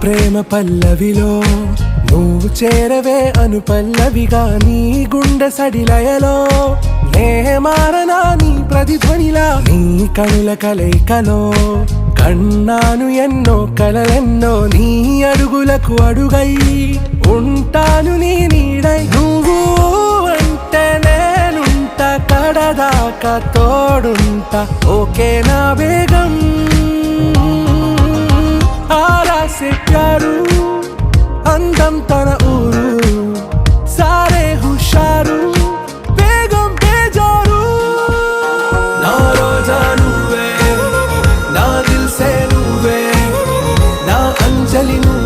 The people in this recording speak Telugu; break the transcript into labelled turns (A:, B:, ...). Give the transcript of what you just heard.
A: ప్రేమ పల్లవిలో నువ్వు చేరవే అను పల్లవిగా నీ గుండె సడిలయలో నే మారనా నీ ప్రతిధ్వనిలా నీ కనుల కలయికలో కన్నాను ఎన్నో కలలెన్నో నీ అడుగులకు అడుగై ఉంటాను నీ నీడై నువ్వు అంటే నేనుంట కడదాకా తోడుంటా ఓకే నా బేగం आरा से प्यारू अंदम तन ऊरू सारे हुशारू बेगम बेजारू ना रोजा नुवे ना दिल से नुवे ना अंजलि नुवे